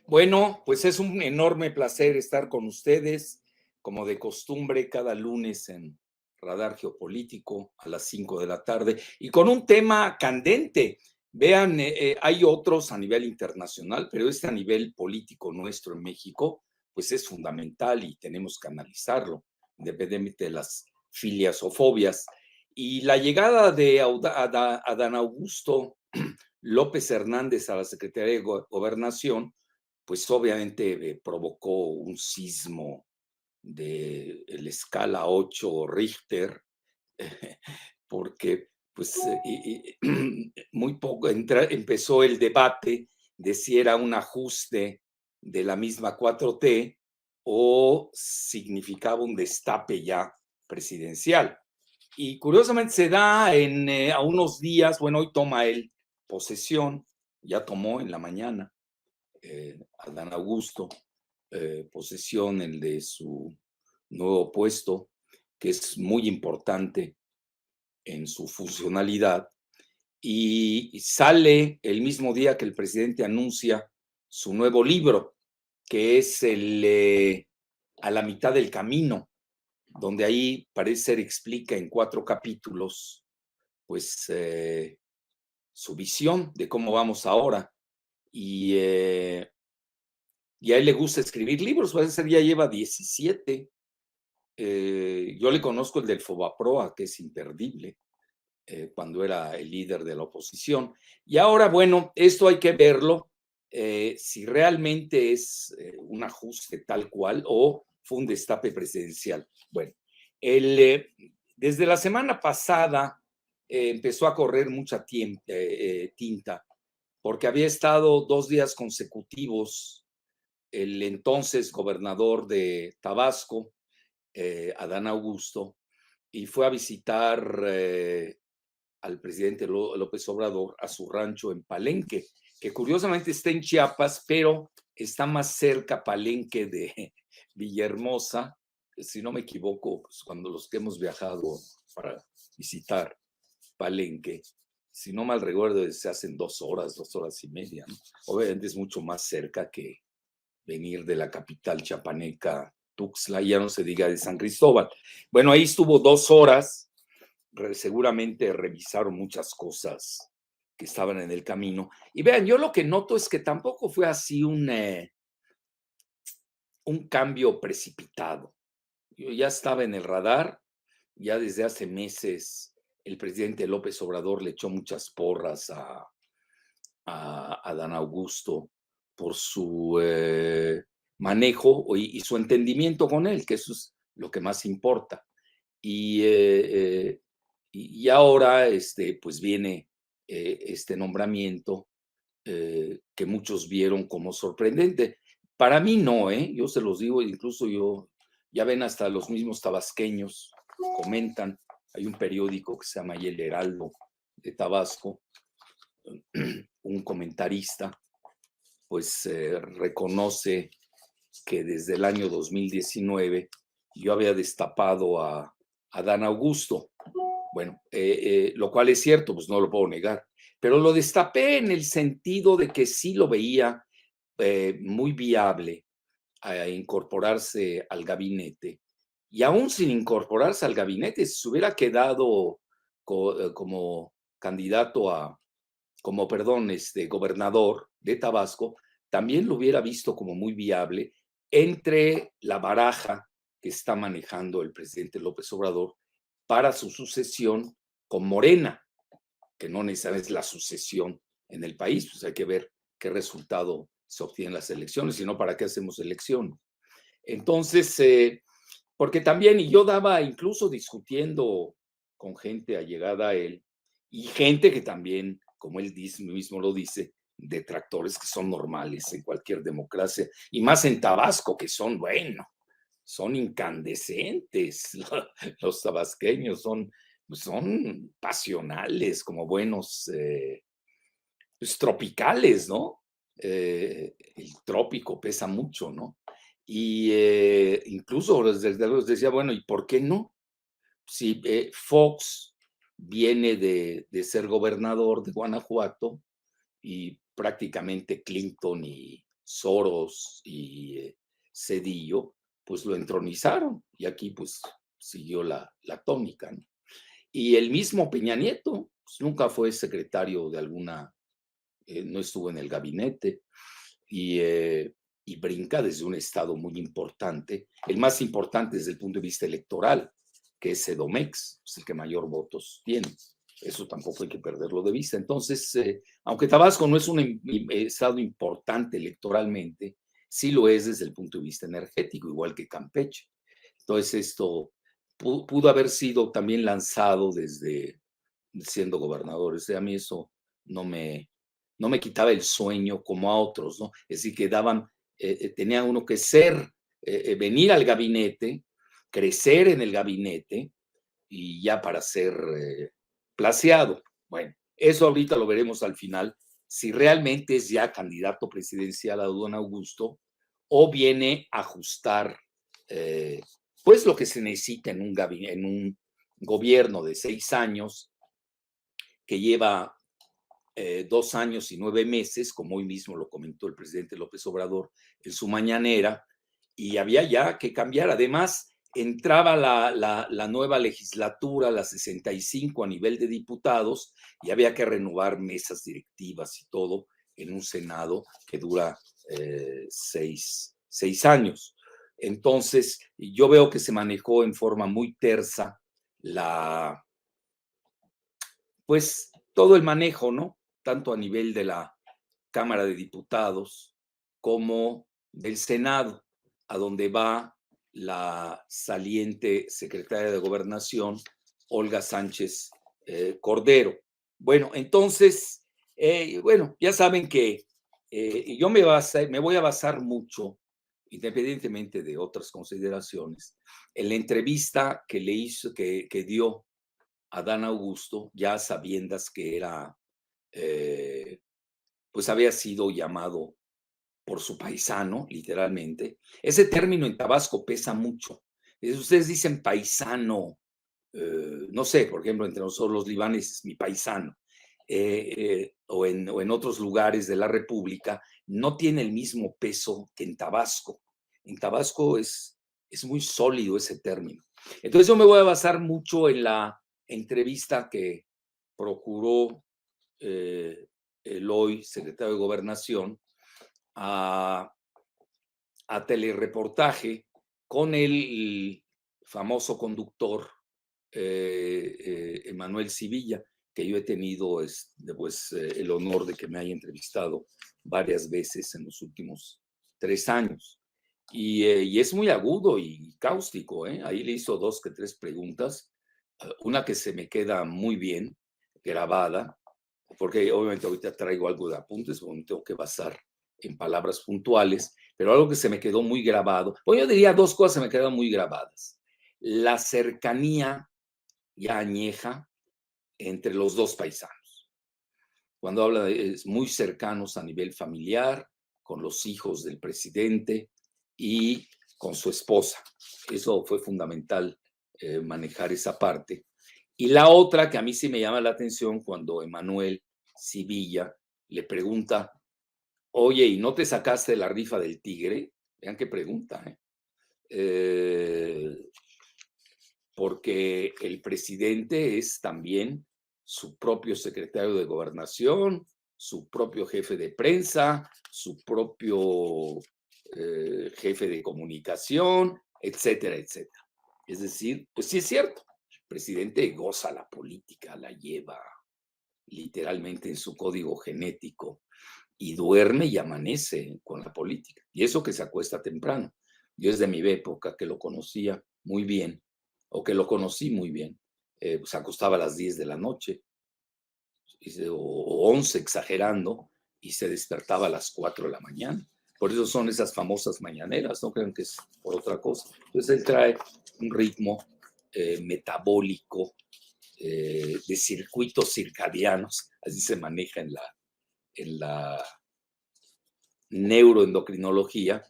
Bueno, pues es un enorme placer estar con ustedes, como de costumbre, cada lunes en Radar Geopolítico a las 5 de la tarde y con un tema candente. Vean, hay otros a nivel internacional, pero este a nivel político nuestro en México, pues es fundamental y tenemos que analizarlo, independientemente de las filias o fobias. Y la llegada de Adán Augusto López Hernández a la Secretaría de Gobernación, pues obviamente provocó un sismo de la escala 8 Richter, porque pues muy poco empezó el debate de si era un ajuste de la misma 4T o significaba un destape ya presidencial. Y curiosamente se da a unos días, bueno, hoy toma él posesión, ya tomó en la mañana, Adán Augusto, posesión el de su nuevo puesto, que es muy importante en su funcionalidad, y sale el mismo día que el presidente anuncia su nuevo libro, que es A la mitad del camino, donde ahí parece ser explica en 4 capítulos, pues su visión de cómo vamos ahora. Y, y a él le gusta escribir libros, parece ser ya lleva 17. Yo le conozco el del Fobaproa, que es imperdible, cuando era el líder de la oposición. Y ahora, bueno, esto hay que verlo, si realmente es un ajuste tal cual o fue un destape presidencial. Bueno, el, desde la semana pasada empezó a correr mucha tinta, porque había estado 2 días consecutivos el entonces gobernador de Tabasco, Adán Augusto, y fue a visitar al presidente López Obrador a su rancho en Palenque, que curiosamente está en Chiapas, pero está más cerca Palenque de Villahermosa, si no me equivoco, pues cuando los que hemos viajado para visitar Palenque, si no mal recuerdo, se hacen 2 horas, 2 horas y media, ¿no? Obviamente es mucho más cerca que venir de la capital chiapaneca, Tuxtla, ya no se diga de San Cristóbal. Bueno, ahí estuvo 2 horas, seguramente revisaron muchas cosas que estaban en el camino. Y vean, yo lo que noto es que tampoco fue así un cambio precipitado. Yo ya estaba en el radar, ya desde hace meses el presidente López Obrador le echó muchas porras a Adán Augusto por su manejo y su entendimiento con él, que eso es lo que más importa. Y, y ahora pues viene este nombramiento que muchos vieron como sorprendente. Para mí no, yo se los digo, incluso yo, ya ven, hasta los mismos tabasqueños comentan, hay un periódico que se llama El Heraldo de Tabasco, un comentarista, pues reconoce que desde el año 2019 yo había destapado a Adán Augusto. Bueno, lo cual es cierto, pues no lo puedo negar, pero lo destapé en el sentido de que sí lo veía muy viable a incorporarse al gabinete. Y aún sin incorporarse al gabinete, si se hubiera quedado como candidato como, perdón, gobernador de Tabasco, también lo hubiera visto como muy viable entre la baraja que está manejando el presidente López Obrador para su sucesión con Morena, que no necesariamente es la sucesión en el país, pues hay que ver qué resultado se obtiene en las elecciones, sino para qué hacemos elecciones. Entonces, porque también, y yo daba incluso discutiendo con gente allegada a él, y gente que también, como él mismo lo dice, detractores que son normales en cualquier democracia, y más en Tabasco, que son, bueno, son incandescentes, los tabasqueños son pasionales, como buenos pues, tropicales, ¿no? El trópico pesa mucho, ¿no? Y incluso desde luego decía, bueno, ¿y por qué no? Si Fox viene de ser gobernador de Guanajuato y prácticamente Clinton Soros y Cedillo, pues lo entronizaron y aquí pues siguió la tónica, ¿no? Y el mismo Peña Nieto pues, nunca fue secretario de alguna, no estuvo en el gabinete y, y brinca desde un estado muy importante, el más importante desde el punto de vista electoral, que es Edomex, es el que mayor votos tiene. Eso tampoco hay que perderlo de vista. Entonces, aunque Tabasco no es un estado importante electoralmente, sí lo es desde el punto de vista energético, igual que Campeche. Entonces, esto pudo haber sido también lanzado desde siendo gobernador. A mí eso no me, no me quitaba el sueño como a otros, ¿no? Es decir, que daban, tenía uno que ser, venir al gabinete, crecer en el gabinete y ya para ser placeado. Bueno, eso ahorita lo veremos al final, si realmente es ya candidato presidencial a don Augusto o viene a ajustar pues lo que se necesita en un, en un gobierno de 6 años que lleva 2 años y 9 meses, como hoy mismo lo comentó el presidente López Obrador en su mañanera, y había ya que cambiar. Además, entraba la nueva legislatura, la 65 a nivel de diputados, y había que renovar mesas directivas y todo en un Senado que dura 6 años. Entonces, yo veo que se manejó en forma muy tersa pues todo el manejo, ¿no? Tanto a nivel de la Cámara de Diputados como del Senado, a donde va la saliente secretaria de Gobernación, Olga Sánchez Cordero. Bueno, entonces, bueno, ya saben que yo me voy a basar mucho, independientemente de otras consideraciones, en la entrevista que le hizo, que dio Adán Augusto, ya sabiendas que era, pues había sido llamado por su paisano, literalmente. Ese término en Tabasco pesa mucho. Ustedes dicen paisano, no sé, por ejemplo, entre nosotros los libaneses, mi paisano, o en otros lugares de la República, no tiene el mismo peso que en Tabasco. En Tabasco es muy sólido ese término. Entonces yo me voy a basar mucho en la entrevista que procuró el hoy secretario de Gobernación a, a telereportaje con el famoso conductor Emanuel Civilla, que yo he tenido pues, el honor de que me haya entrevistado varias veces en los últimos 3 años. Y es muy agudo y cáustico, ¿eh? Ahí le hizo 2 que 3 preguntas, una que se me queda muy bien grabada, porque obviamente ahorita traigo algo de apuntes, porque me tengo que basar en palabras puntuales, pero algo que se me quedó muy grabado. Pues yo diría 2 cosas se me quedan muy grabadas. La cercanía ya añeja entre los 2 paisanos. Cuando habla de muy cercanos a nivel familiar, con los hijos del presidente y con su esposa. Eso fue fundamental, manejar esa parte. Y la otra que a mí sí me llama la atención cuando Emanuel Civilla le pregunta, oye, ¿y no te sacaste la rifa del tigre? Vean qué pregunta, ¿eh? Porque el presidente es también su propio secretario de Gobernación, su propio jefe de prensa, su propio jefe de comunicación, etcétera, etcétera. Es decir, pues sí es cierto, el presidente goza la política, la lleva literalmente en su código genético y duerme y amanece con la política. Y eso que se acuesta temprano. Yo desde mi época que lo conocía muy bien, o que lo conocí muy bien, se acostaba a las 10 de la noche, o 11 exagerando, y se despertaba a las 4 de la mañana. Por eso son esas famosas mañaneras, no crean que es por otra cosa. Entonces él trae un ritmo metabólico de circuitos circadianos, así se maneja en la neuroendocrinología,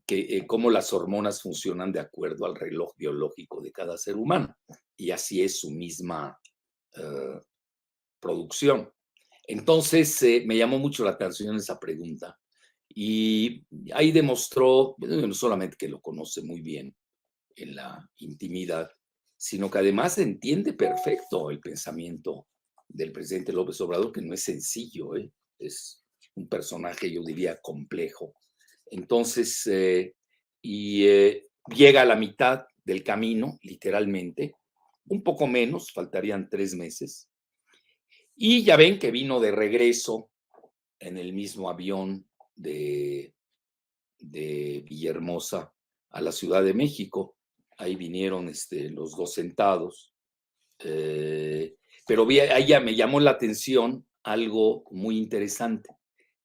que cómo las hormonas funcionan de acuerdo al reloj biológico de cada ser humano. Y así es su misma uh, producción. Entonces, me llamó mucho la atención esa pregunta Y ahí demostró, no solamente que lo conoce muy bien en la intimidad, sino que además entiende perfecto el pensamiento del presidente López Obrador, que no es sencillo, ¿eh? Es un personaje, yo diría, complejo. Entonces, llega a la mitad del camino, literalmente, un poco menos, faltarían 3 meses, y ya ven que vino de regreso en el mismo avión de Villahermosa a la Ciudad de México. Ahí vinieron los dos sentados. Pero ahí ya me llamó la atención algo muy interesante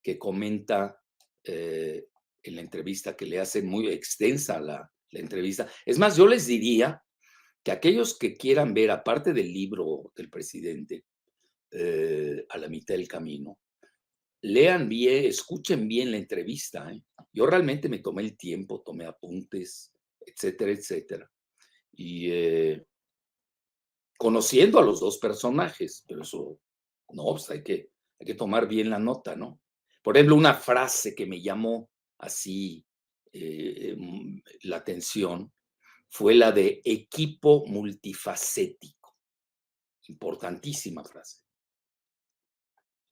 que comenta en la entrevista que le hacen, muy extensa la entrevista. Es más, yo les diría que aquellos que quieran ver, aparte del libro del presidente, A la mitad del camino, lean bien, escuchen bien la entrevista, ¿eh? Yo realmente me tomé el tiempo, tomé apuntes, etcétera, etcétera. Y conociendo a los dos personajes, pero eso, no, pues hay que tomar bien la nota, ¿no? Por ejemplo, una frase que me llamó así la atención fue la de equipo multifacético. Importantísima frase.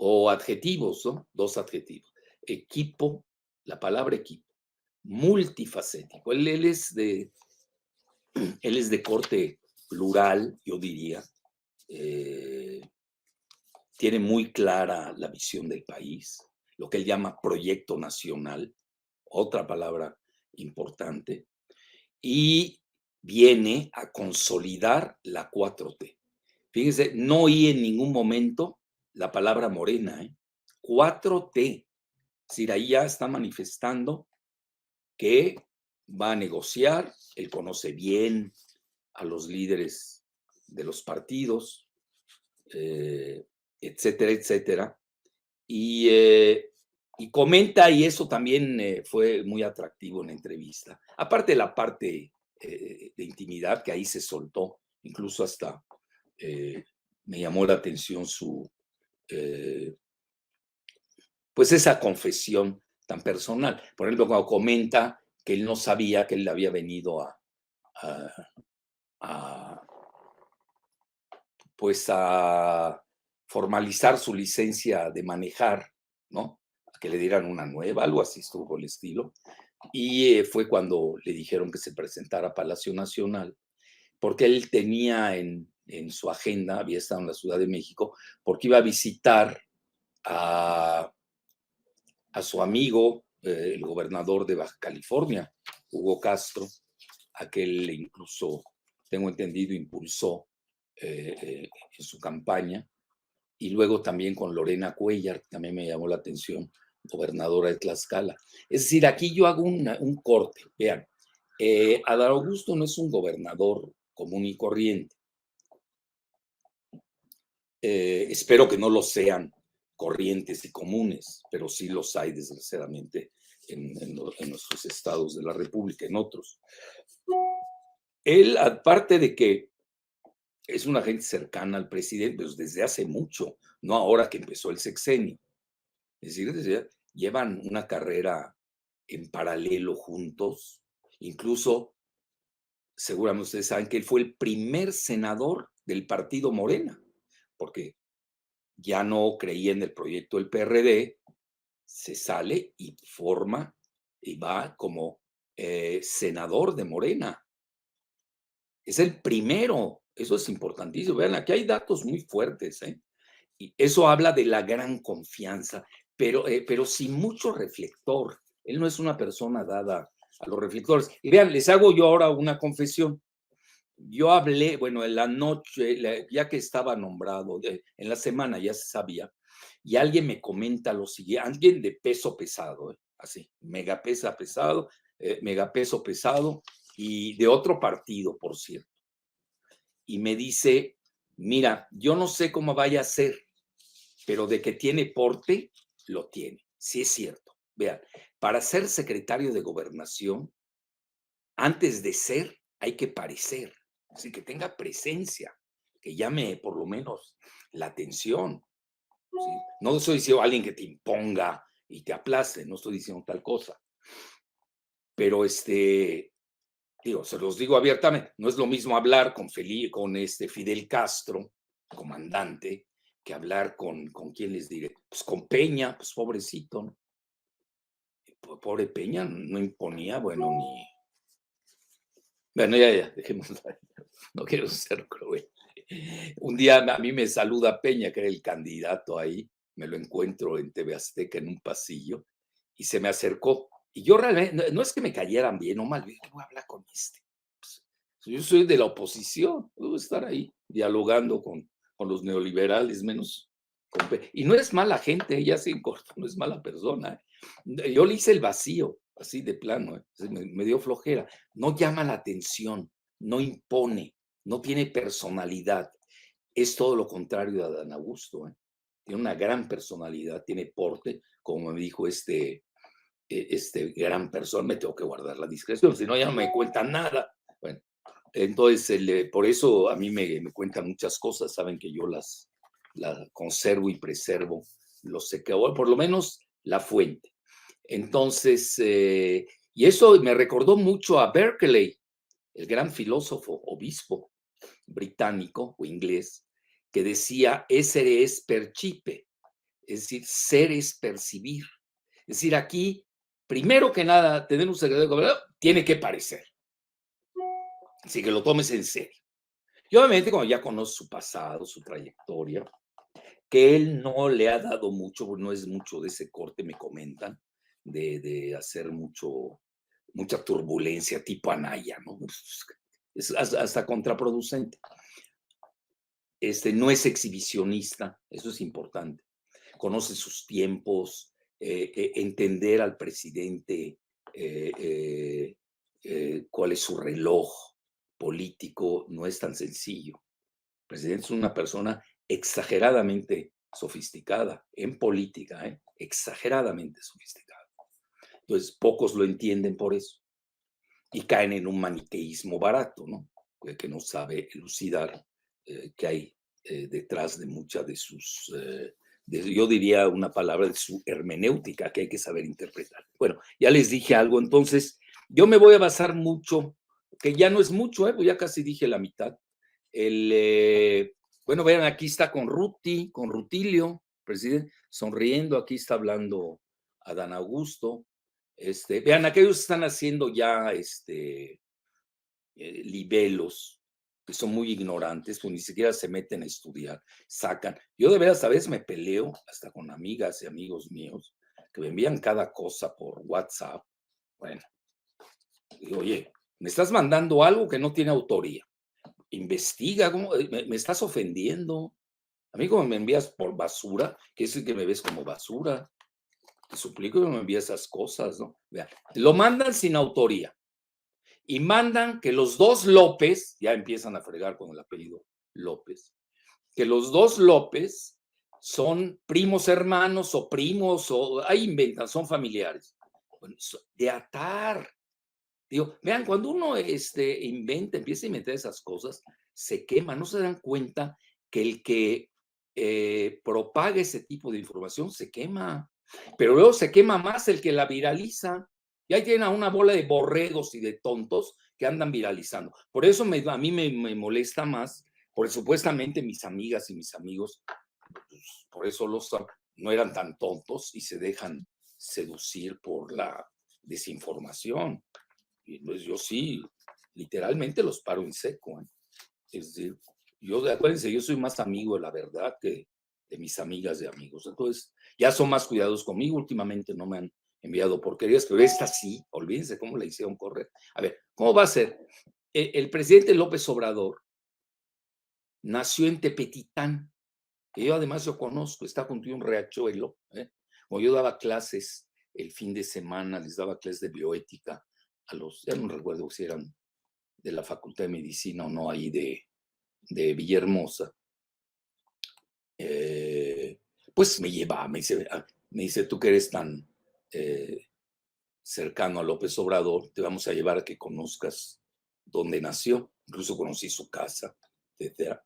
O adjetivos, ¿no? Dos adjetivos. Equipo, la palabra equipo, multifacético. Él es de corte plural, yo diría. Tiene muy clara la visión del país, lo que él llama proyecto nacional, otra palabra importante, y viene a consolidar la 4T. Fíjense, no oí en ningún momento la palabra Morena, ¿eh? 4T. Es decir, ahí ya está manifestando que va a negociar, él conoce bien a los líderes de los partidos, etcétera, etcétera. Y comenta, y eso también fue muy atractivo en la entrevista, aparte de la parte de intimidad que ahí se soltó, incluso hasta me llamó la atención pues esa confesión tan personal. Por ejemplo, cuando comenta que él no sabía que él había venido a, a pues a formalizar su licencia de manejar, ¿no? A que le dieran una nueva, algo así estuvo el estilo. Y fue cuando le dijeron que se presentara a Palacio Nacional, porque él tenía en su agenda, había estado en la Ciudad de México, porque iba a visitar a, a su amigo, el gobernador de Baja California, Hugo Castro, aquel incluso, tengo entendido, impulsó en su campaña, y luego también con Lorena Cuellar, que también me llamó la atención, gobernadora de Tlaxcala. Es decir, aquí yo hago un corte, vean, Adán Augusto no es un gobernador común y corriente, espero que no lo sean corrientes y comunes, pero sí los hay desgraciadamente en nuestros estados de la República, en otros. Él, aparte de que es una gente cercana al presidente, pues desde hace mucho, no ahora que empezó el sexenio. Es decir, llevan una carrera en paralelo juntos. Incluso, seguramente ustedes saben que él fue el primer senador del partido Morena, porque ya no creía en el proyecto del PRD, se sale y forma y va como senador de Morena. Es el primero, eso es importantísimo. Vean, aquí hay datos muy fuertes, ¿eh? Y eso habla de la gran confianza, pero sin mucho reflector. Él no es una persona dada a los reflectores. Y vean, les hago yo ahora una confesión. Yo hablé, bueno, en la noche, ya que estaba nombrado, en la semana ya se sabía, y alguien me comenta lo siguiente, alguien de peso pesado, así, megapeso pesado, y de otro partido, por cierto. Y me dice, mira, yo no sé cómo vaya a ser, pero de que tiene porte, lo tiene. Sí es cierto. Vean, para ser secretario de gobernación, antes de ser, hay que parecer, así que tenga presencia, que llame por lo menos la atención. ¿Sí? No soy yo alguien que te imponga y te aplaste, no estoy diciendo tal cosa, pero digo, se los digo abiertamente, no es lo mismo hablar con Fidel Castro, comandante, que hablar con quién les diré, pues con Peña, pues pobrecito, ¿no? Pobre Peña no imponía, bueno, ni. Bueno, ya, dejemos, no quiero ser cruel. Un día a mí me saluda Peña, que era el candidato ahí, me lo encuentro en TV Azteca en un pasillo, y se me acercó. Y yo realmente, no es que me cayeran bien o mal, ¿qué voy a hablar con este? Pues, yo soy de la oposición, puedo estar ahí dialogando con los neoliberales, menos. Y no es mala gente, ella se corta, no es mala persona. Yo le hice el vacío, así de plano, me dio flojera. No llama la atención, no impone, no tiene personalidad. Es todo lo contrario de Adán Augusto. Tiene una gran personalidad, tiene porte, como me dijo este gran persona, me tengo que guardar la discreción, si no ya no me cuentan nada. Bueno, entonces por eso a mí me cuentan muchas cosas, saben que yo las conservo y preservo, lo sé que por lo menos la fuente. Entonces, y eso me recordó mucho a Berkeley, el gran filósofo, obispo británico o inglés, que decía, esse es percipe, es decir, ser es percibir. Es decir, aquí, primero que nada, tener un secretario de gobierno tiene que parecer. Así que lo tomes en serio. Y obviamente, como ya conozco su pasado, su trayectoria, que él no le ha dado mucho, no es mucho de ese corte, me comentan, de hacer mucha turbulencia tipo Anaya, ¿no? Es hasta contraproducente. No es exhibicionista, eso es importante. Conoce sus tiempos, entender al presidente cuál es su reloj político, no es tan sencillo. El presidente es una persona exageradamente sofisticada en política, exageradamente sofisticada. Entonces, pocos lo entienden por eso y caen en un maniqueísmo barato, ¿no? Que no sabe elucidar que hay detrás de muchas de sus, yo diría una palabra de su hermenéutica que hay que saber interpretar. Bueno, ya les dije algo, entonces yo me voy a basar mucho, que ya no es mucho, pues ya casi dije la mitad. Bueno, vean, aquí está con Rutilio, presidente, sonriendo, aquí está hablando Adán Augusto. Vean, aquellos están haciendo ya libelos, que son muy ignorantes, pues ni siquiera se meten a estudiar, sacan. Yo de veras a veces me peleo hasta con amigas y amigos míos que me envían cada cosa por WhatsApp. Bueno, digo, oye, me estás mandando algo que no tiene autoría. Investiga, ¿cómo? Me estás ofendiendo. A mí como me envías por basura, que es el que me ves como basura. Te suplico que no me envíes esas cosas, ¿no? Vean, lo mandan sin autoría y mandan que los dos López, ya empiezan a fregar con el apellido López, que los dos López son primos hermanos o primos, o ahí inventan, son familiares. Bueno, de atar. Digo, vean, cuando uno inventa, empieza a inventar esas cosas, se quema, no se dan cuenta que el que propaga ese tipo de información se quema, pero luego se quema más el que la viraliza. Y ahí tienen a una bola de borregos y de tontos que andan viralizando. Por eso a mí me molesta más, porque supuestamente mis amigas y mis amigos, pues, por eso no eran tan tontos y se dejan seducir por la desinformación. Y pues yo sí, literalmente los paro en seco. Es decir, acuérdense, yo soy más amigo de la verdad que de mis amigas y amigos. Entonces, ya son más cuidadosos conmigo. Últimamente no me han enviado porquerías, pero esta sí, olvídense cómo la hicieron correr. A ver, ¿cómo va a ser? El presidente López Obrador nació en Tepetitán, que yo además yo conozco, está junto a un riachuelo. Como yo daba clases el fin de semana, les daba clases de bioética ya no recuerdo si eran de la Facultad de Medicina o no, ahí de Villahermosa, pues me lleva, me dice, tú que eres tan cercano a López Obrador, te vamos a llevar a que conozcas dónde nació, incluso conocí su casa, etcétera,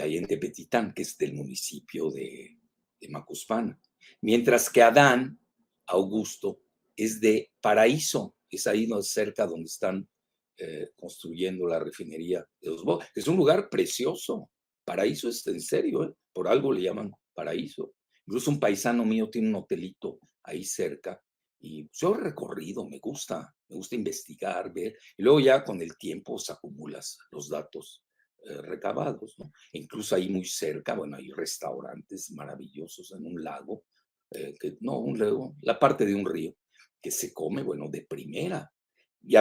ahí en Tepetitán, que es del municipio de Macuspana. Mientras que Adán Augusto es de Paraíso, es ahí cerca donde están construyendo la refinería de Dos Bocas. Es un lugar precioso. Paraíso es en serio, ¿eh? Por algo le llaman Paraíso. Incluso un paisano mío tiene un hotelito ahí cerca y yo he recorrido, me gusta investigar, ver, y luego ya con el tiempo se acumulas los datos recabados, ¿no? E incluso ahí muy cerca, bueno, hay restaurantes maravillosos en un lago, no, un lago, la parte de un río, que se come, bueno, de primera. Y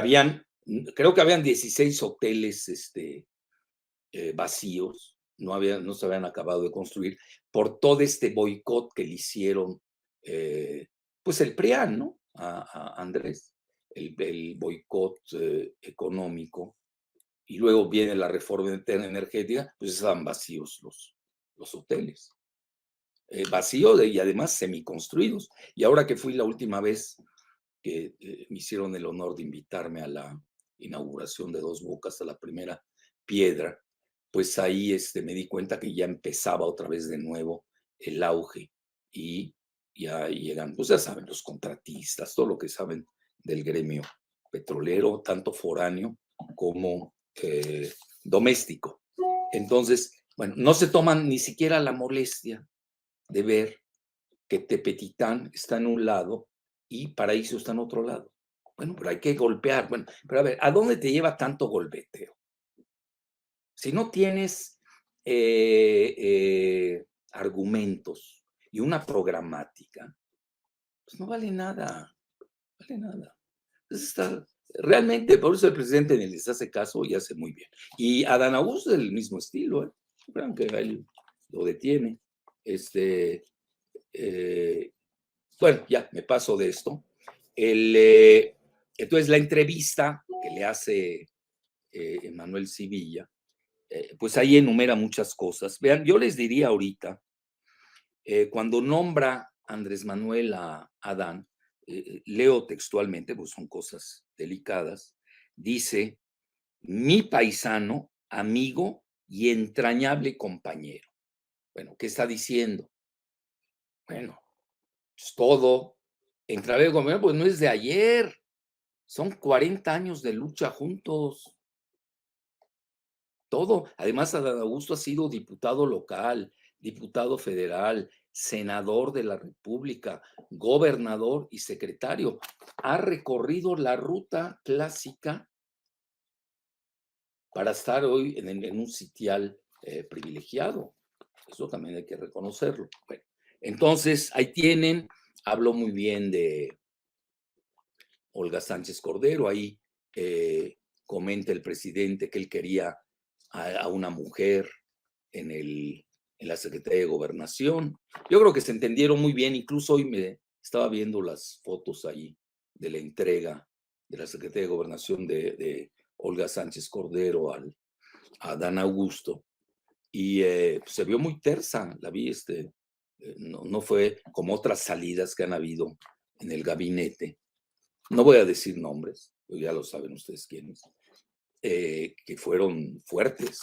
creo que habían 16 hoteles vacíos, no se habían acabado de construir por todo este boicot que le hicieron, pues el PRIAN, ¿no? A Andrés, el boicot económico, y luego viene la reforma energética, pues estaban vacíos los hoteles. Vacíos y además semiconstruidos. Y ahora que fui la última vez que me hicieron el honor de invitarme a la inauguración de Dos Bocas, a la primera piedra, pues ahí me di cuenta que ya empezaba otra vez de nuevo el auge y ya llegan, pues ya saben, los contratistas, todo lo que saben del gremio petrolero, tanto foráneo como doméstico. Entonces, bueno, no se toman ni siquiera la molestia de ver que Tepetitán está en un lado y Paraíso está en otro lado. Bueno, pero hay que golpear. Bueno, pero a ver, ¿a dónde te lleva tanto golpeteo? Si no tienes argumentos y una programática, pues no vale nada, vale nada. Entonces realmente, por eso el presidente ni les hace caso y hace muy bien. Y Adán Augusto es del mismo estilo, ¿eh? Vean que él lo detiene. Bueno, ya me paso de esto. Entonces, la entrevista que le hace Emanuel Sivilla, pues ahí enumera muchas cosas. Vean, yo les diría ahorita, cuando nombra Andrés Manuel a Adán, leo textualmente, pues son cosas delicadas, dice, mi paisano, amigo y entrañable compañero. Bueno, ¿qué está diciendo? Bueno, pues todo, entrañable compañero, pues no es de ayer, son 40 años de lucha juntos. Todo. Además, Adán Augusto ha sido diputado local, diputado federal, senador de la República, gobernador y secretario. Ha recorrido la ruta clásica para estar hoy en un sitial privilegiado. Eso también hay que reconocerlo. Bueno, entonces, ahí tienen, habló muy bien de Olga Sánchez Cordero, ahí comenta el presidente que él quería a una mujer en la Secretaría de Gobernación. Yo creo que se entendieron muy bien, incluso hoy me estaba viendo las fotos ahí de la entrega de la Secretaría de Gobernación de Olga Sánchez Cordero a Adán Augusto, y se vio muy tersa, la vi, no fue como otras salidas que han habido en el gabinete. No voy a decir nombres, ya lo saben ustedes quiénes, que fueron fuertes,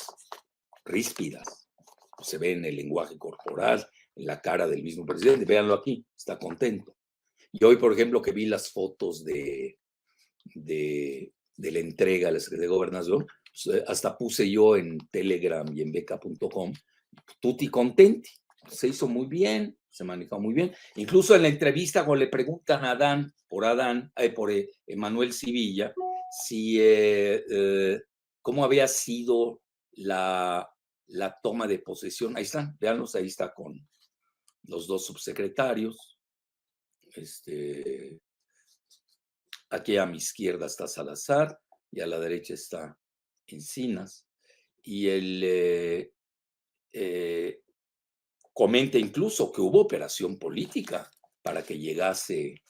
ríspidas. Se ve en el lenguaje corporal, en la cara del mismo presidente. Véanlo aquí, está contento. Y hoy, por ejemplo, que vi las fotos de la entrega a la Secretaría de Gobernación, pues, hasta puse yo en Telegram y en beca.com, tutti contenti. Se hizo muy bien, se manejó muy bien. Incluso en la entrevista, cuando le preguntan a Adán, por Emanuel Sivilla, si cómo había sido la toma de posesión. Ahí están, véanlos, ahí está con los dos subsecretarios. Aquí a mi izquierda está Salazar y a la derecha está Encinas. Y él comenta incluso que hubo operación política para que llegase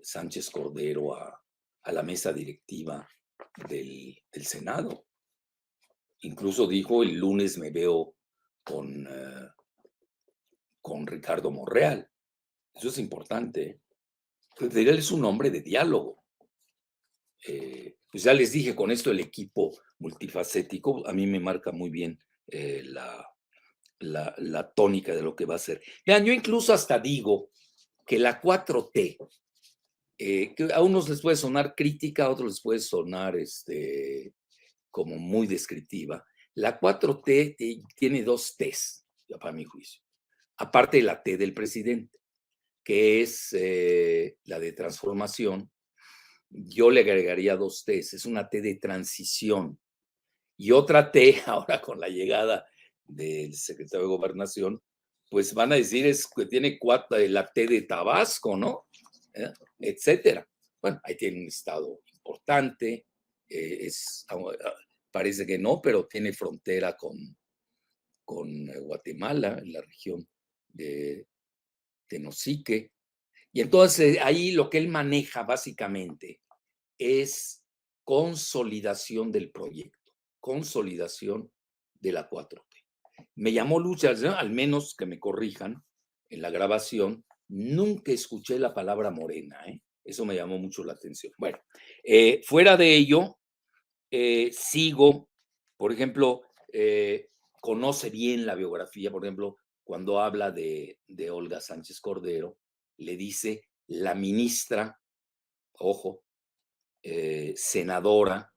Sánchez Cordero a la mesa directiva del Senado. Incluso dijo, el lunes me veo con Ricardo Monreal. Eso es importante. Él es un hombre de diálogo. Pues ya les dije, con esto el equipo multifacético a mí me marca muy bien la tónica de lo que va a ser. Vean, yo incluso hasta digo que la 4T, que a unos les puede sonar crítica, a otros les puede sonar como muy descriptiva. La 4T tiene dos Ts, para mi juicio, aparte de la T del presidente, que es la de transformación. Yo le agregaría dos Ts, es una T de transición y otra T ahora con la llegada del secretario de Gobernación, pues van a decir es que tiene la T de Tabasco, ¿no? Etcétera. Bueno, ahí tiene un estado importante, parece que no, pero tiene frontera con Guatemala, en la región de Tenosique. Y entonces ahí lo que él maneja básicamente es consolidación del proyecto, consolidación de la 4T. Me llamó Lucha, al menos que me corrijan en la grabación, nunca escuché la palabra Morena, ¿eh? Eso me llamó mucho la atención. Bueno, fuera de ello, sigo, por ejemplo, conoce bien la biografía, por ejemplo, cuando habla de Olga Sánchez Cordero, le dice la ministra, ojo, senadora,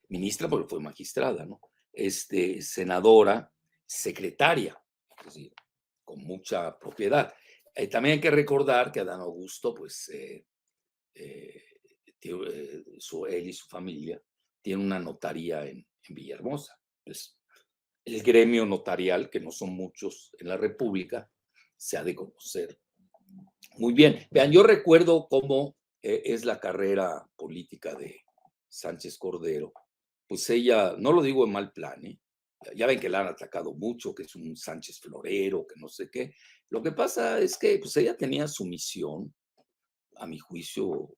ministra porque fue magistrada, ¿no? Senadora, secretaria, es decir, con mucha propiedad. También hay que recordar que Adán Augusto, pues, él y su familia tienen una notaría en Villahermosa. Pues, el gremio notarial, que no son muchos en la República, se ha de conocer muy bien. Vean, yo recuerdo cómo es la carrera política de Sánchez Cordero. Pues ella, no lo digo en mal plan, ¿eh? Ya ven que la han atacado mucho, que es un Sánchez florero, que no sé qué. Lo que pasa es que pues ella tenía su misión, a mi juicio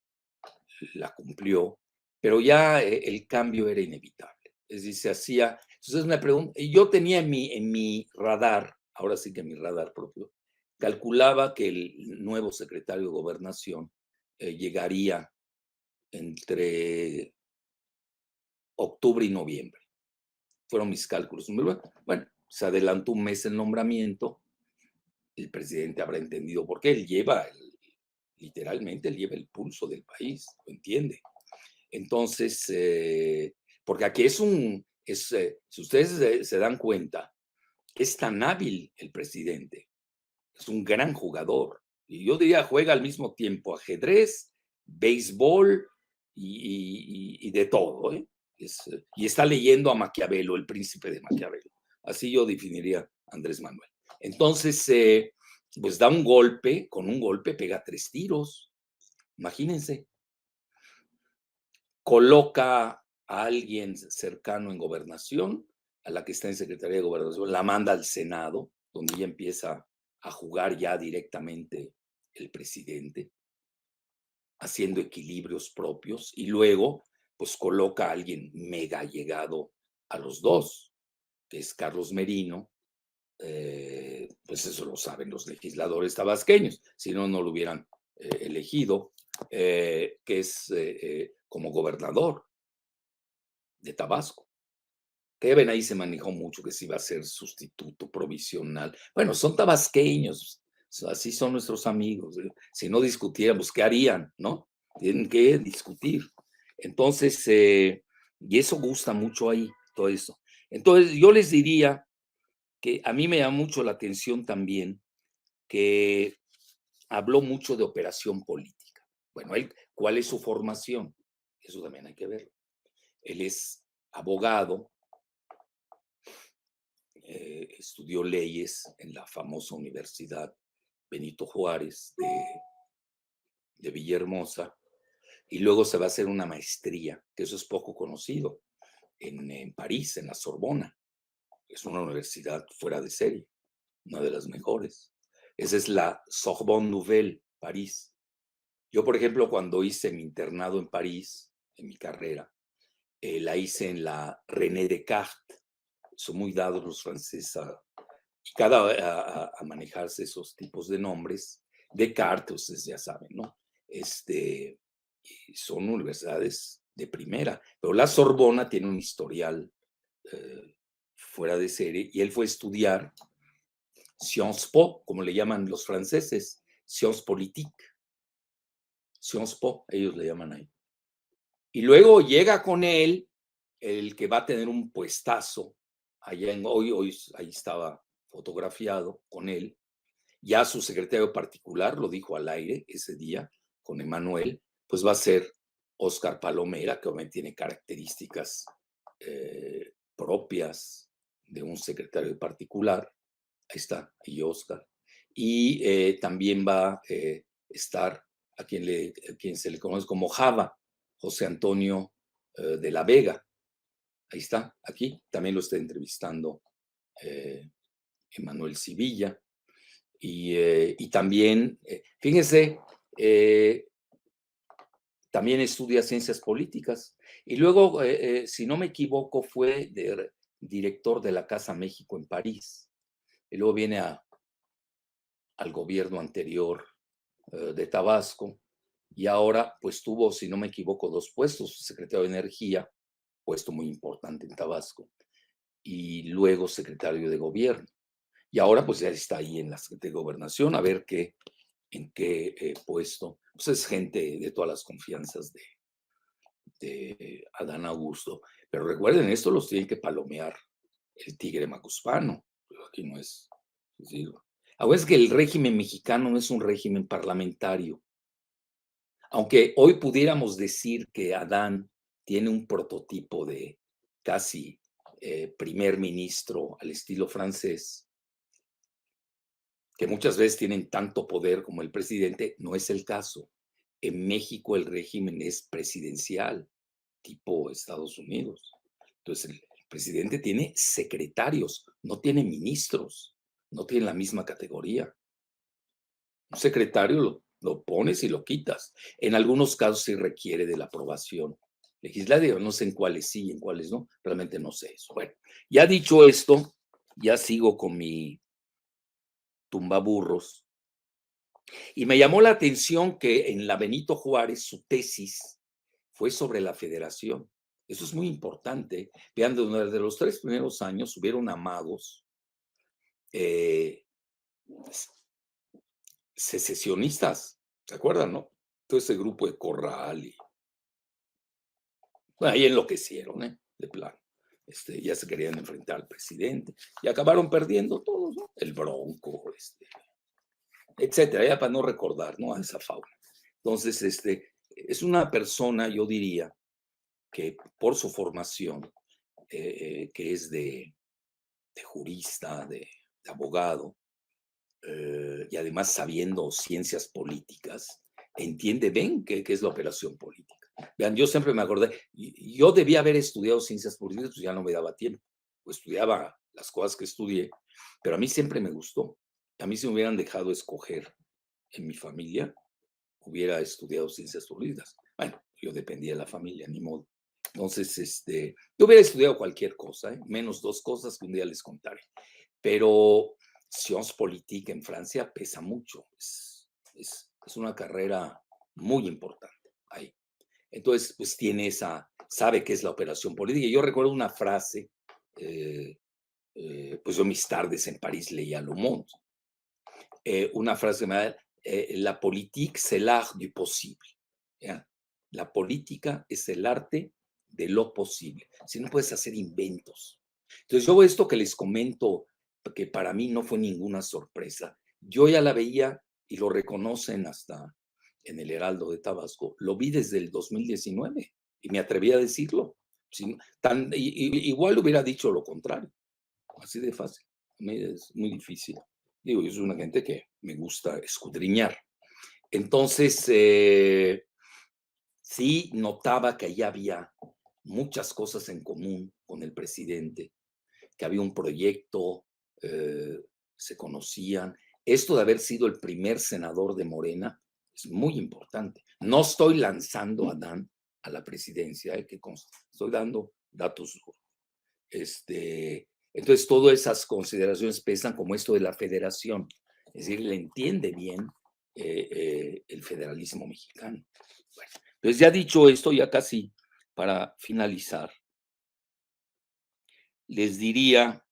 la cumplió, pero ya el cambio era inevitable. Es decir, se hacía. Entonces me pregunto, y yo tenía en mi radar, ahora sí que mi radar propio, calculaba que el nuevo secretario de Gobernación llegaría entre octubre y noviembre. Fueron mis cálculos. Bueno, se adelantó un mes el nombramiento. El presidente habrá entendido por qué. Él lleva, literalmente, él lleva el pulso del país, lo entiende. Entonces, porque aquí si ustedes se dan cuenta, es tan hábil el presidente, es un gran jugador. Y yo diría, juega al mismo tiempo ajedrez, béisbol y de todo, ¿eh? Y está leyendo a Maquiavelo, el príncipe de Maquiavelo. Así yo definiría a Andrés Manuel. Entonces, pues da un golpe, con un golpe pega 3 tiros. Imagínense. Coloca a alguien cercano en gobernación, a la que está en Secretaría de Gobernación, la manda al Senado, donde ya empieza a jugar ya directamente el presidente, haciendo equilibrios propios, y luego pues coloca a alguien mega llegado a los dos, que es Carlos Merino. Pues eso lo saben los legisladores tabasqueños, si no, no lo hubieran elegido, que es como gobernador de Tabasco. Kevin ahí se manejó mucho que se iba a ser sustituto provisional. Bueno, son tabasqueños, así son nuestros amigos. Si no discutiéramos, ¿qué harían? ¿No? Tienen que discutir. Entonces, y eso gusta mucho ahí, todo eso. Entonces, yo les diría que a mí me llama mucho la atención también que habló mucho de operación política. Bueno, ¿cuál es su formación? Eso también hay que verlo. Él es abogado, estudió leyes en la famosa Universidad Benito Juárez de Villahermosa, y luego se va a hacer una maestría, que eso es poco conocido, en París, en la Sorbona. Es una universidad fuera de serie, una de las mejores. Esa es la Sorbonne Nouvelle, París. Yo, por ejemplo, cuando hice mi internado en París, en mi carrera, la hice en la René Descartes. Son muy dados los franceses a manejarse esos tipos de nombres. Descartes, ustedes ya saben, ¿no? Son universidades de primera, pero la Sorbona tiene un historial fuera de serie, y él fue a estudiar Sciences Po, como le llaman los franceses, Sciences Politique, Sciences Po, ellos le llaman ahí. Y luego llega con él el que va a tener un puestazo allá hoy ahí estaba fotografiado con él, ya su secretario particular lo dijo al aire ese día con Emmanuel, pues va a ser Óscar Palomera, que obviamente tiene características propias de un secretario particular. Ahí está, y Óscar. Y también va a estar a quien se le conoce como Java, José Antonio de la Vega. Ahí está, aquí también lo está entrevistando Emanuel Civilla. Y también, fíjense, también estudia ciencias políticas. Y luego, si no me equivoco, fue director de la Casa México en París. Y luego viene al gobierno anterior de Tabasco. Y ahora, pues tuvo, si no me equivoco, 2 puestos: secretario de Energía, puesto muy importante en Tabasco, y luego secretario de Gobierno. Y ahora, pues ya está ahí en la Secretaría de Gobernación, a ver en qué puesto. Pues es gente de todas las confianzas de Adán Augusto. Pero recuerden, esto los tiene que palomear el tigre macuspano. Pero aquí no es. Ahora es que el régimen mexicano no es un régimen parlamentario. Aunque hoy pudiéramos decir que Adán tiene un prototipo de casi primer ministro al estilo francés, que muchas veces tienen tanto poder como el presidente, no es el caso. En México el régimen es presidencial, tipo Estados Unidos. Entonces el presidente tiene secretarios, no tiene ministros, no tiene la misma categoría. Un secretario lo pones y lo quitas. En algunos casos sí requiere de la aprobación legislativa, no sé en cuáles sí y en cuáles no, realmente no sé eso. Bueno, ya dicho esto, ya sigo con mi tumbaburros. Y me llamó la atención que en la Benito Juárez su tesis fue sobre la federación. Eso es muy importante. Vean, desde los 3 primeros años hubieron amados eh, secesionistas, ¿se acuerdan, no? Todo ese grupo de Corral y bueno, ahí enloquecieron, de plano. Ya se querían enfrentar al presidente y acabaron perdiendo todos, ¿no? El Bronco, etcétera, ya para no recordar, ¿no? A esa fauna. Entonces, es una persona, yo diría, que por su formación, que es de jurista, de abogado, y además sabiendo ciencias políticas, entiende bien qué es la operación política. Vean, yo siempre me acordé, yo debía haber estudiado ciencias políticas, pues ya no me daba tiempo, pues estudiaba las cosas que estudié, pero a mí siempre me gustó. A mí si me hubieran dejado escoger en mi familia, hubiera estudiado ciencias políticas. Bueno, yo dependía de la familia, ni modo. Entonces, yo hubiera estudiado cualquier cosa, menos 2 cosas que un día les contaré. Pero Sciences Politique en Francia pesa mucho. Es una carrera muy importante ahí. Entonces, pues tiene sabe qué es la operación política. Y yo recuerdo una frase, pues yo mis tardes en París leía Le Monde, una frase me da, la politique c'est l'art du possible. ¿Ya? La política es el arte de lo posible. Si no puedes hacer inventos. Entonces yo esto que les comento, que para mí no fue ninguna sorpresa, yo ya la veía y lo reconocen hasta en el Heraldo de Tabasco, lo vi desde el 2019 y me atreví a decirlo. Igual hubiera dicho lo contrario, así de fácil. A mí es muy difícil. Digo, yo soy una gente que me gusta escudriñar. Entonces, sí notaba que allá había muchas cosas en común con el presidente, que había un proyecto, se conocían. Esto de haber sido el primer senador de Morena es muy importante. No estoy lanzando a Dan a la presidencia, que estoy dando datos. Entonces, todas esas consideraciones pesan como esto de la federación. Es decir, le entiende bien el federalismo mexicano. Bueno, entonces, ya dicho esto, ya casi para finalizar, les diría,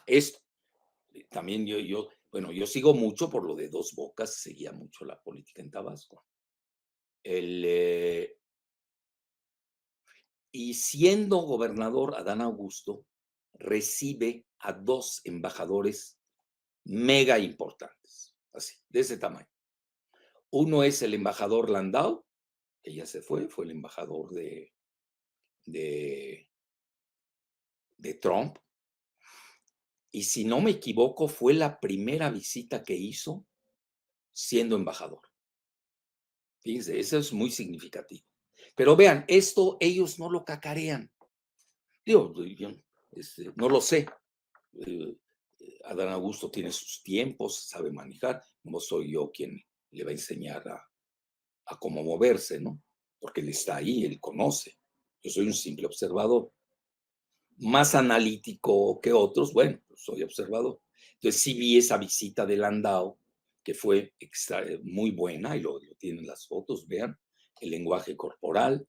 Esto, también bueno, yo sigo mucho por lo de Dos Bocas, seguía mucho la política en Tabasco. El, y siendo gobernador Adán Augusto, recibe a 2 embajadores mega importantes, así, de ese tamaño. Uno es el embajador Landau, que ya se fue el embajador de, de Trump, y si no me equivoco, fue la primera visita que hizo siendo embajador. Fíjense, eso es muy significativo. Pero vean, esto ellos no lo cacarean. Digo, yo, no lo sé. Eh, Adán Augusto tiene sus tiempos, sabe manejar. No soy yo quien le va a enseñar a cómo moverse, ¿no? Porque él está ahí, él conoce. Yo soy un simple observador. Más analítico que otros, bueno, pues soy observador. Entonces sí vi esa visita de Landau, que fue muy buena, y lo tienen las fotos, vean, el lenguaje corporal,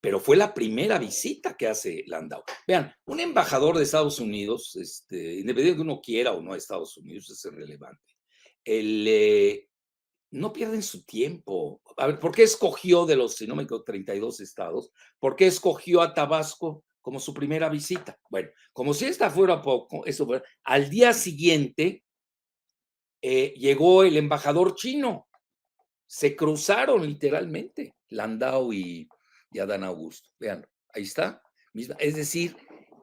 pero fue la primera visita que hace Landau. Vean, un embajador de Estados Unidos, independientemente de que uno quiera o no a Estados Unidos, es irrelevante. El, no pierden su tiempo. A ver, ¿por qué escogió de los, si no me equivoco, 32 estados? ¿Por qué escogió a Tabasco como su primera visita? Bueno, como si esta fuera poco, eso fue, al día siguiente llegó el embajador chino. Se cruzaron literalmente Landau y Adán Augusto. Vean, ahí está. Es decir,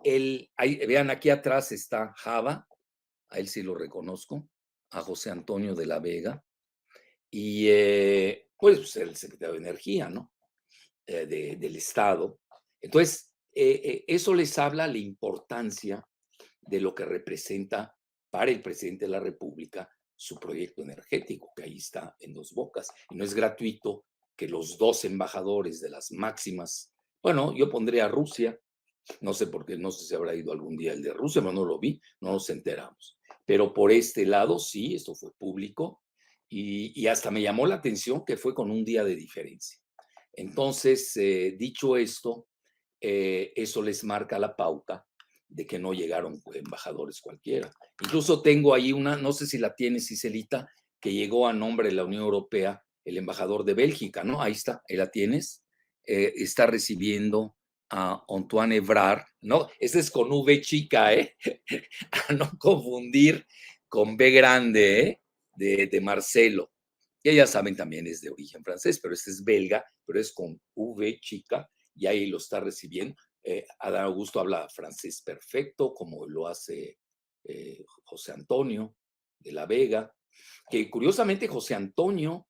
vean, aquí atrás está Java, a él sí lo reconozco, a José Antonio de la Vega, y pues el secretario de Energía, ¿no? Del Estado. Entonces, eso les habla la importancia de lo que representa para el presidente de la República su proyecto energético, que ahí está en Dos Bocas. Y no es gratuito que los 2 embajadores de las máximas, bueno, yo pondré a Rusia, no sé por qué, no sé si habrá ido algún día el de Rusia, pero no lo vi, no nos enteramos. Pero por este lado, sí, esto fue público y hasta me llamó la atención que fue con un día de diferencia. Entonces, dicho esto, eso les marca la pauta de que no llegaron embajadores cualquiera. Incluso tengo ahí una, no sé si la tienes, Cicelita, que llegó a nombre de la Unión Europea, el embajador de Bélgica, ¿no? Ahí está, ahí la tienes. Está recibiendo a Antoine Ebrard, ¿no? Este es con V chica, ¿eh? A no confundir con B grande, ¿eh? De Marcelo. Que ya saben, también es de origen francés, pero este es belga, pero es con V chica, y ahí lo está recibiendo. Adán Augusto habla francés perfecto, como lo hace José Antonio de la Vega, que curiosamente José Antonio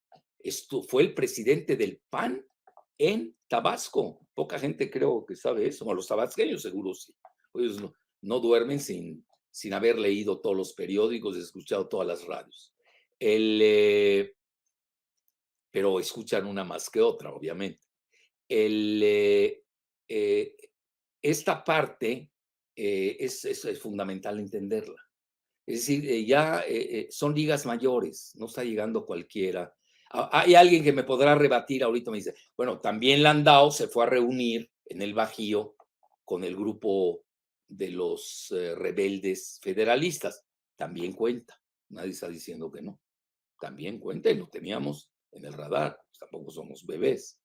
fue el presidente del PAN en Tabasco. Poca gente creo que sabe eso, o los tabasqueños seguro sí. Ellos no duermen sin haber leído todos los periódicos, escuchado todas las radios. Pero escuchan una más que otra, obviamente. El, eh, esta parte es fundamental entenderla. Es decir, ya son ligas mayores, no está llegando cualquiera. Hay alguien que me podrá rebatir ahorita, me dice, bueno, también Landau se fue a reunir en el Bajío con el grupo de los rebeldes federalistas. También cuenta, nadie está diciendo que no. También cuenta y lo teníamos en el radar, tampoco somos bebés.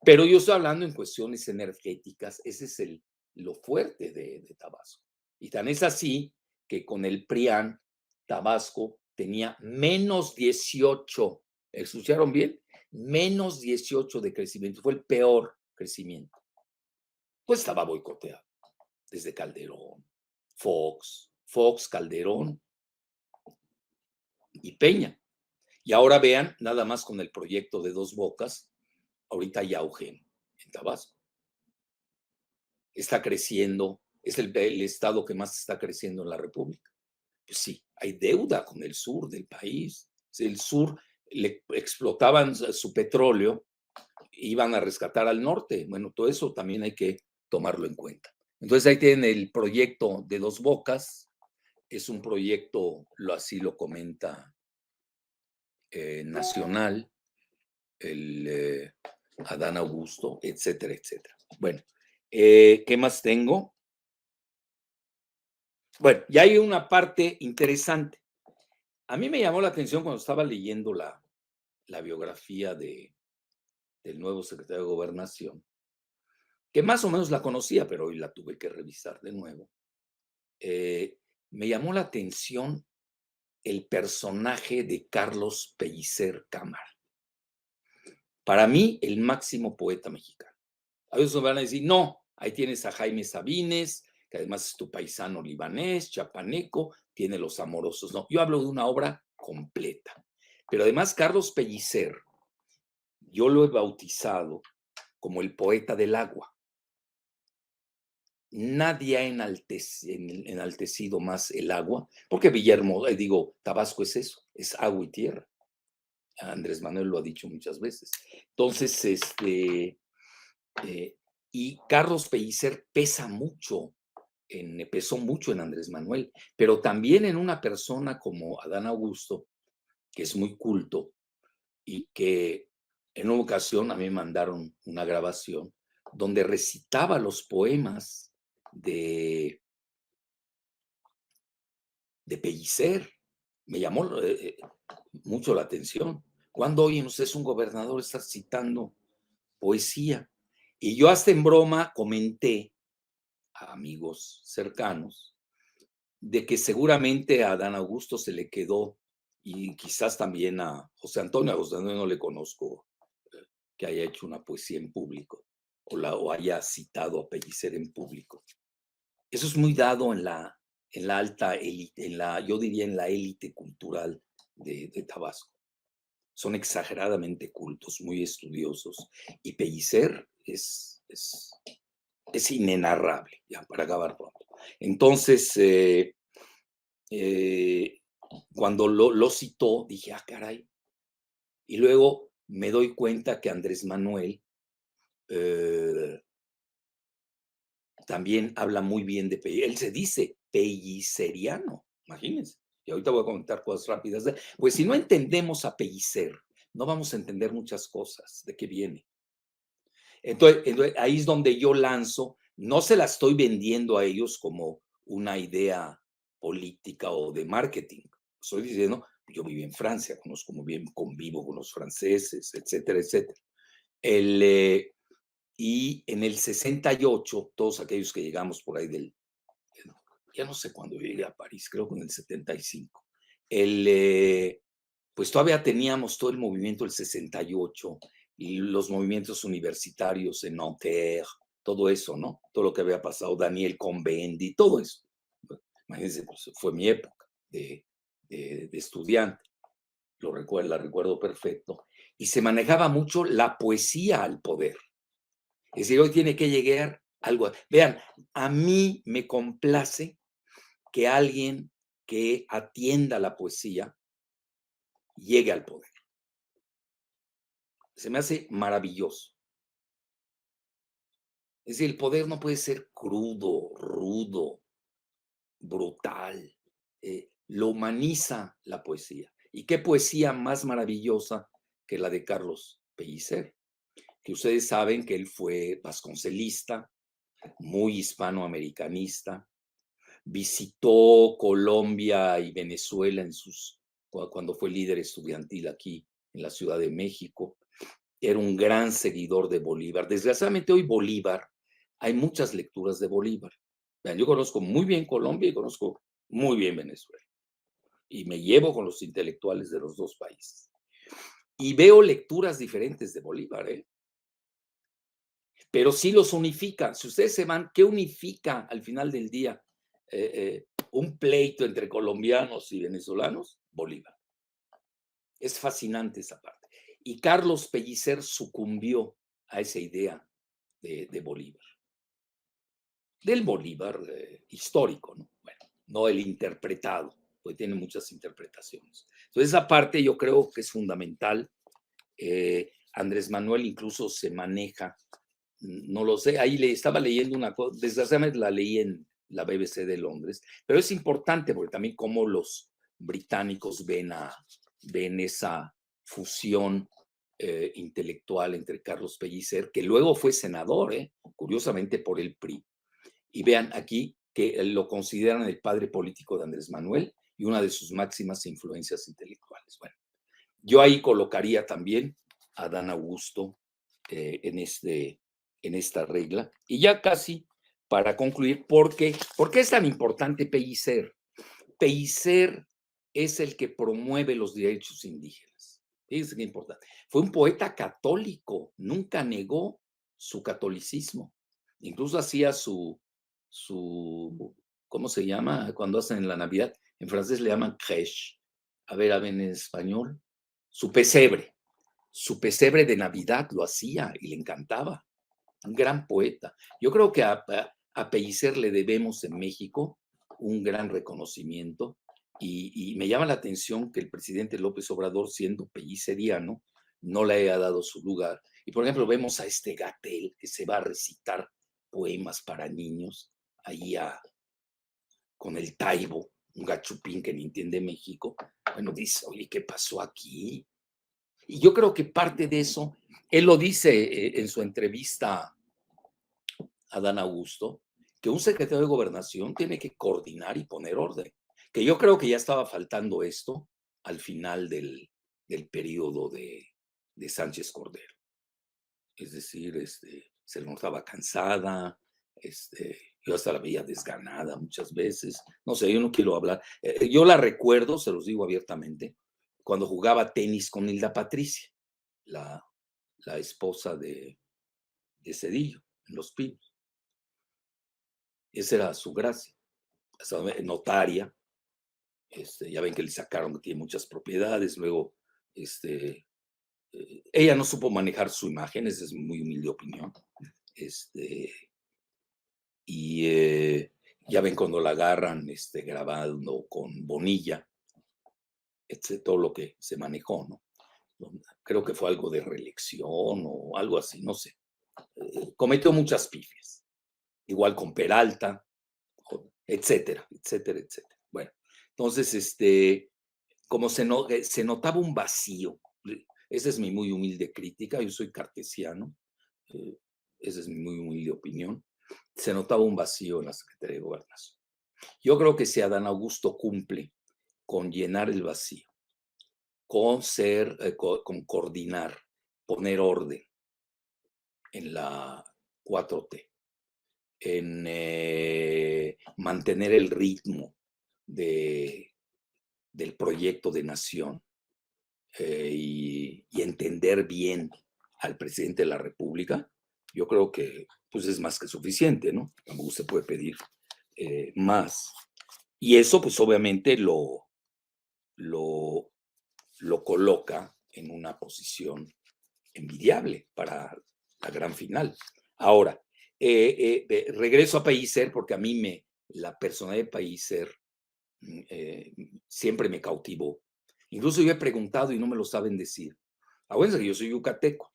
Pero yo estoy hablando en cuestiones energéticas, ese es lo fuerte de Tabasco. Y tan es así que con el PRIAN, Tabasco tenía menos 18, ¿escucharon bien? Menos 18 de crecimiento, fue el peor crecimiento. Pues estaba boicoteado desde Calderón, Fox, Calderón y Peña. Y ahora vean, nada más con el proyecto de Dos Bocas, ahorita hay auge en Tabasco. Está creciendo, es el estado que más está creciendo en la República. Pues sí, hay deuda con el sur del país. El sur le explotaban su petróleo, iban a rescatar al norte. Bueno, todo eso también hay que tomarlo en cuenta. Entonces ahí tienen el proyecto de Dos Bocas, es un proyecto, así lo comenta nacional, el Adán Augusto, etcétera, etcétera. Bueno, ¿qué más tengo? Bueno, y hay una parte interesante. A mí me llamó la atención cuando estaba leyendo la biografía del nuevo secretario de Gobernación, que más o menos la conocía, pero hoy la tuve que revisar de nuevo. Me llamó la atención el personaje de Carlos Pellicer Cámara. Para mí, el máximo poeta mexicano. A veces me van a decir, no, ahí tienes a Jaime Sabines, que además es tu paisano libanés, chapaneco, tiene Los Amorosos. No, yo hablo de una obra completa. Pero además, Carlos Pellicer, yo lo he bautizado como el poeta del agua. Nadie ha enaltecido más el agua, porque Tabasco es eso, es agua y tierra. Andrés Manuel lo ha dicho muchas veces. Entonces, y Carlos Pellicer pesó mucho en Andrés Manuel, pero también en una persona como Adán Augusto, que es muy culto y que en una ocasión a mí me mandaron una grabación donde recitaba los poemas de Pellicer. Me llamó mucho la atención. ¿Cuándo oímos es un gobernador estar citando poesía? Y yo hasta en broma comenté a amigos cercanos de que seguramente a Adán Augusto se le quedó, y quizás también a José Antonio. A José Antonio no le conozco que haya hecho una poesía en público o haya citado a Pellicer en público. Eso es muy dado en la alta élite, yo diría en la élite cultural de Tabasco. Son exageradamente cultos, muy estudiosos, y Pellicer es inenarrable, ya para acabar pronto. Entonces, cuando lo citó, dije, ah, caray. Y luego me doy cuenta que Andrés Manuel también habla muy bien de Pellicer. Él se dice pelliceriano, imagínense. Y ahorita voy a comentar cosas rápidas. Pues si no entendemos a Pellicer, no vamos a entender muchas cosas de qué viene. Entonces, ahí es donde yo lanzo, no se la estoy vendiendo a ellos como una idea política o de marketing. Estoy diciendo, yo viví en Francia, conozco muy bien, convivo con los franceses, etcétera, etcétera. Y en el 68, todos aquellos que llegamos por ahí ya no sé cuándo llegué a París, creo que en el 75, pues todavía teníamos todo el movimiento del 68 y los movimientos universitarios en Nanterre, todo eso, ¿no? Todo lo que había pasado, Daniel Cohn-Bendit, todo eso. Imagínense, pues fue mi época de estudiante, la recuerdo perfecto. Y se manejaba mucho la poesía al poder. Es decir, hoy tiene que llegar algo. Vean, a mí me complace que alguien que atienda la poesía llegue al poder. Se me hace maravilloso. Es decir, el poder no puede ser crudo, rudo, brutal. Lo humaniza la poesía. ¿Y qué poesía más maravillosa que la de Carlos Pellicer? Que ustedes saben que él fue vasconcelista, muy hispanoamericanista, visitó Colombia y Venezuela cuando fue líder estudiantil aquí en la Ciudad de México. Era un gran seguidor de Bolívar. Desgraciadamente hoy Bolívar, hay muchas lecturas de Bolívar. Yo conozco muy bien Colombia y conozco muy bien Venezuela. Y me llevo con los intelectuales de los dos países. Y veo lecturas diferentes de Bolívar, pero sí los unifica. Si ustedes se van, ¿qué unifica al final del día un pleito entre colombianos y venezolanos? Bolívar. Es fascinante esa parte. Y Carlos Pellicer sucumbió a esa idea de Bolívar. Del Bolívar histórico, ¿no? Bueno, no el interpretado, porque tiene muchas interpretaciones. Entonces, esa parte yo creo que es fundamental. Andrés Manuel incluso se maneja, no lo sé, ahí le estaba leyendo una cosa, desgraciadamente la leí en la BBC de Londres, pero es importante porque también cómo los británicos ven esa fusión intelectual entre Carlos Pellicer, que luego fue senador, curiosamente por el PRI. Y vean, aquí que lo consideran el padre político de Andrés Manuel y una de sus máximas influencias intelectuales. Bueno, yo ahí colocaría también a Adán Augusto en esta regla. Y ya casi para concluir, ¿por qué es tan importante Pellicer? Pellicer es el que promueve los derechos indígenas. Fíjense qué importante. Fue un poeta católico, nunca negó su catolicismo. Incluso hacía su ¿cómo se llama? Cuando hacen la Navidad, en francés le llaman crèche. A ver en español. Su pesebre de Navidad lo hacía y le encantaba. Un gran poeta. Yo creo que a Pellicer le debemos en México un gran reconocimiento y me llama la atención que el presidente López Obrador, siendo pelliceriano, no le haya dado su lugar. Y por ejemplo, vemos a este Gatell que se va a recitar poemas para niños ahí con el Taibo, un gachupín que ni entiende México. Bueno, dice, oye, ¿qué pasó aquí? Y yo creo que parte de eso, él lo dice en su entrevista a Dan Augusto, que un secretario de Gobernación tiene que coordinar y poner orden. Que yo creo que ya estaba faltando esto al final del periodo de Sánchez Cordero. Es decir, se le notaba cansada, yo hasta la veía desganada muchas veces. No sé, yo no quiero hablar. Yo la recuerdo, se los digo abiertamente, cuando jugaba tenis con Hilda Patricia, la, la esposa de Cedillo, en Los Pinos. Esa era su gracia. Notaria, ya ven que le sacaron que tiene muchas propiedades, luego ella no supo manejar su imagen, esa es muy humilde opinión. Y ya ven cuando la agarran grabando con Bonilla, todo lo que se manejó, ¿no? Creo que fue algo de reelección o algo así, no sé. Cometió muchas pifias, igual con Peralta, etcétera, etcétera, etcétera. Bueno, entonces, como se notaba un vacío, esa es mi muy humilde crítica, yo soy cartesiano, esa es mi muy humilde opinión, se notaba un vacío en la Secretaría de Gobernación. Yo creo que si Adán Augusto cumple con llenar el vacío, con coordinar, poner orden en la 4T, en mantener el ritmo del proyecto de nación y entender bien al presidente de la República, yo creo que pues es más que suficiente, ¿no? Tampoco se puede pedir más. Y eso pues obviamente lo coloca en una posición envidiable para la gran final. Ahora, regreso a Pellicer porque a mí la personalidad de Pellicer siempre me cautivó. Incluso yo he preguntado y no me lo saben decir. Acuérdense que yo soy yucateco,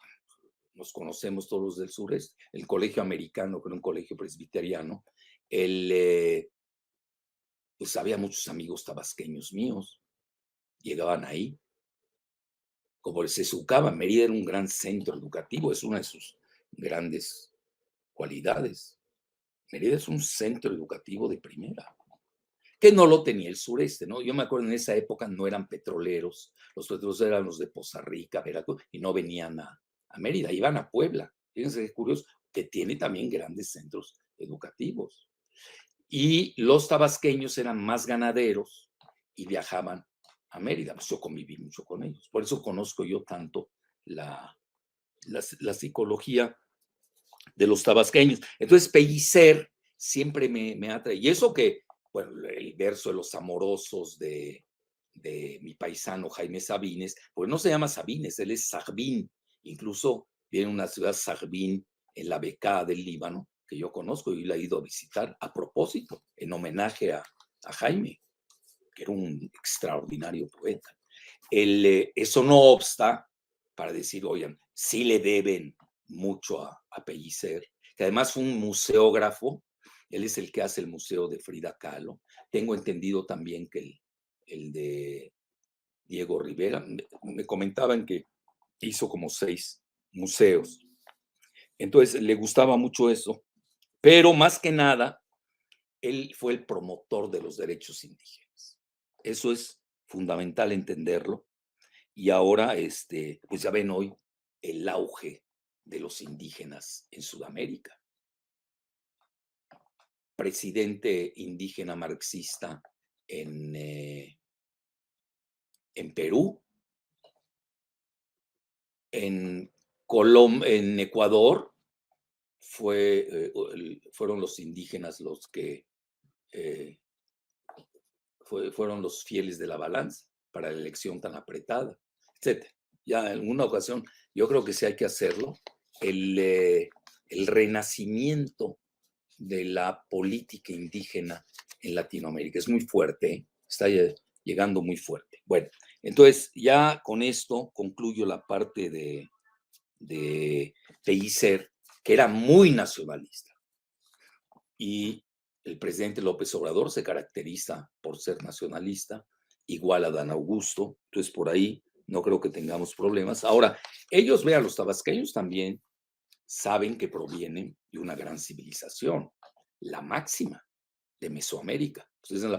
nos conocemos todos los del sureste, el colegio americano, que era un colegio presbiteriano, pues había muchos amigos tabasqueños míos, llegaban ahí, como se educaba, Mérida era un gran centro educativo, es una de sus grandes cualidades. Mérida es un centro educativo de primera, que no lo tenía el sureste, ¿no? Yo me acuerdo en esa época no eran petroleros, los petroleros eran los de Poza Rica, Veracruz, y no venían a Mérida, iban a Puebla. Fíjense qué curioso, que tiene también grandes centros educativos. Y los tabasqueños eran más ganaderos y viajaban a Mérida. Pues yo conviví mucho con ellos. Por eso conozco yo tanto la psicología de los tabasqueños. Entonces, Pellicer siempre me atrae. Y eso que, bueno, el verso de los amorosos de mi paisano Jaime Sabines, pues no se llama Sabines, él es Sarbín. Incluso viene una ciudad Sarbín en la Bekaa del Líbano, que yo conozco y la he ido a visitar a propósito, en homenaje a Jaime, que era un extraordinario poeta. Eso no obsta para decir, oigan, sí le deben mucho a Pellicer, que además fue un museógrafo, él es el que hace el museo de Frida Kahlo. Tengo entendido también que el de Diego Rivera, me comentaban que hizo como 6 museos. Entonces le gustaba mucho eso, pero más que nada él fue el promotor de los derechos indígenas. Eso es fundamental entenderlo. Y ahora, pues ya ven hoy el auge de los indígenas en Sudamérica. Presidente indígena marxista en, en Perú, en en Ecuador, fueron los indígenas los que eh, fueron los fieles de la balanza para la elección tan apretada, etcétera. Ya en alguna ocasión, yo creo que sí hay que hacerlo. El renacimiento de la política indígena en Latinoamérica es muy fuerte, ¿eh? Está llegando muy fuerte. Bueno, entonces ya con esto concluyo la parte de Pellicer, que era muy nacionalista. Y el presidente López Obrador se caracteriza por ser nacionalista, igual a Dan Augusto, entonces por ahí no creo que tengamos problemas. Ahora, ellos, vean, los tabasqueños también saben que provienen de una gran civilización, la máxima de Mesoamérica. Pues es la